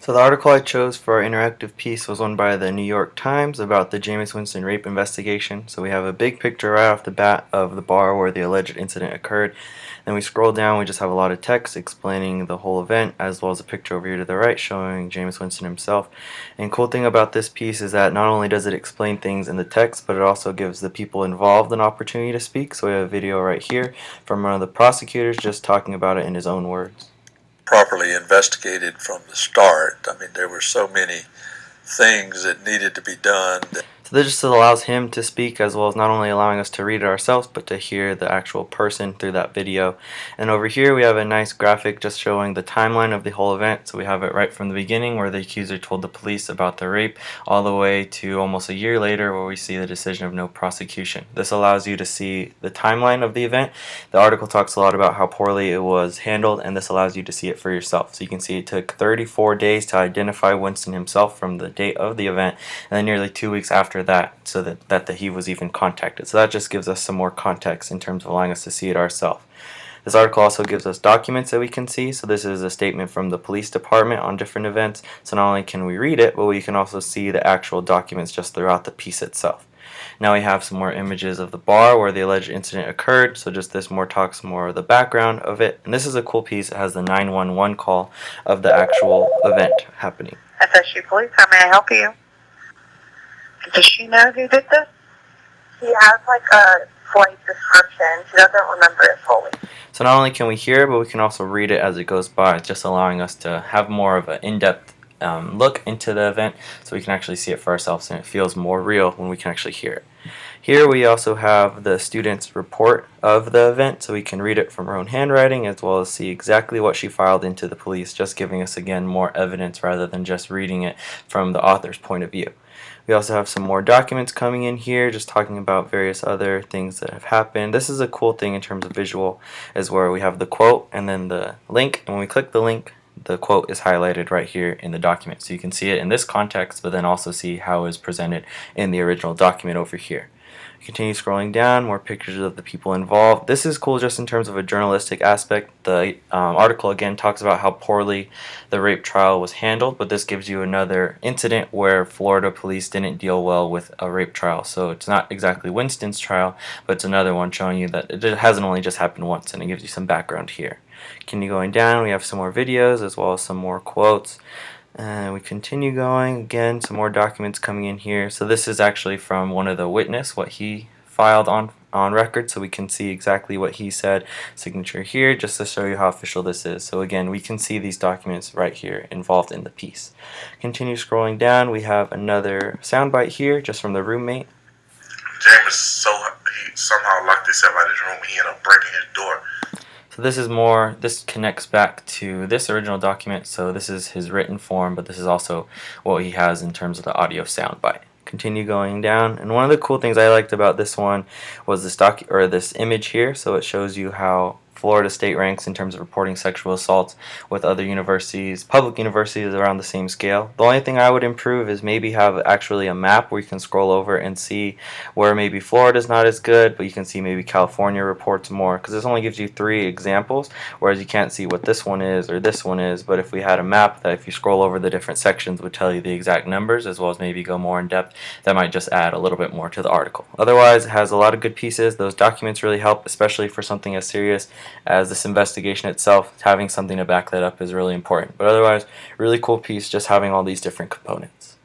So the article I chose for our interactive piece was one by the New York Times about the Jameis Winston rape investigation. So we have a big picture right off the bat of the bar where the alleged incident occurred. Then we scroll down, we just have a lot of text explaining the whole event, as well as a picture over here to the right showing Jameis Winston himself. And cool thing about this piece is that not only does it explain things in the text, but it also gives the people involved an opportunity to speak. So we have a video right here from one of the prosecutors just talking about it in his own words. Properly investigated from the start. I mean, there were so many things that needed to be done. So this just allows him to speak, as well as not only allowing us to read it ourselves, but to hear the actual person through that video. And over here we have a nice graphic just showing the timeline of the whole event. So we have it right from the beginning where the accuser told the police about the rape, all the way to almost a year later where we see the decision of no prosecution. This allows you to see the timeline of the event. The article talks a lot about how poorly it was handled, and this allows you to see it for yourself. So you can see it took 34 days to identify Winston himself from the date of the event, and then nearly 2 weeks after that, so that he was even contacted. So that just gives us some more context in terms of allowing us to see it ourselves. This article also gives us documents that we can see. So this is a statement from the police department on different events. So not only can we read it, but we can also see the actual documents just throughout the piece itself. Now we have some more images of the bar where the alleged incident occurred. So just this more talks more of the background of it. And this is a cool piece. It has the 911 call of the actual event happening. FSU Police, how may I help you? Does she know who did this? She has like a slight description. She doesn't remember it fully. So not only can we hear it, but we can also read it as it goes by, just allowing us to have more of an in-depth look into the event, so we can actually see it for ourselves, and it feels more real when we can actually hear it. Here we also have the student's report of the event, so we can read it from her own handwriting, as well as see exactly what she filed into the police, just giving us again more evidence rather than just reading it from the author's point of view. We also have some more documents coming in here, just talking about various other things that have happened. This is a cool thing in terms of visual, is where we have the quote and then the link, and when we click the link, the quote is highlighted right here in the document. So you can see it in this context, but then also see how it is presented in the original document over here. Continue scrolling down, more pictures of the people involved. This is cool just in terms of a journalistic aspect. The article again talks about how poorly the rape trial was handled, but this gives you another incident where Florida police didn't deal well with a rape trial. So it's not exactly Winston's trial, but it's another one showing you that it hasn't only just happened once, and it gives you some background here. Continue going down, we have some more videos as well as some more quotes. And we continue going, again, some more documents coming in here. So this is actually from one of the witness, what he filed on record, so we can see exactly what he said. Signature here, just to show you how official this is. So again, we can see these documents right here involved in the piece. Continue scrolling down, we have another soundbite here, just from the roommate. James, he somehow locked himself out of his room. He ended up breaking his door. So this connects back to this original document, so this is his written form, but this is also what he has in terms of the audio soundbite. Continue going down, and one of the cool things I liked about this one was this image here. So it shows you how Florida State ranks in terms of reporting sexual assaults with other universities, public universities around the same scale. The only thing I would improve is maybe have actually a map where you can scroll over and see where maybe Florida's not as good, but you can see maybe California reports more, because this only gives you 3 examples, whereas you can't see what this one is or this one is. But if we had a map that, if you scroll over the different sections, would tell you the exact numbers, as well as maybe go more in depth, that might just add a little bit more to the article. Otherwise, it has a lot of good pieces. Those documents really help, especially for something as serious as this investigation itself. Having something to back that up is really important. But otherwise, really cool piece, just having all these different components.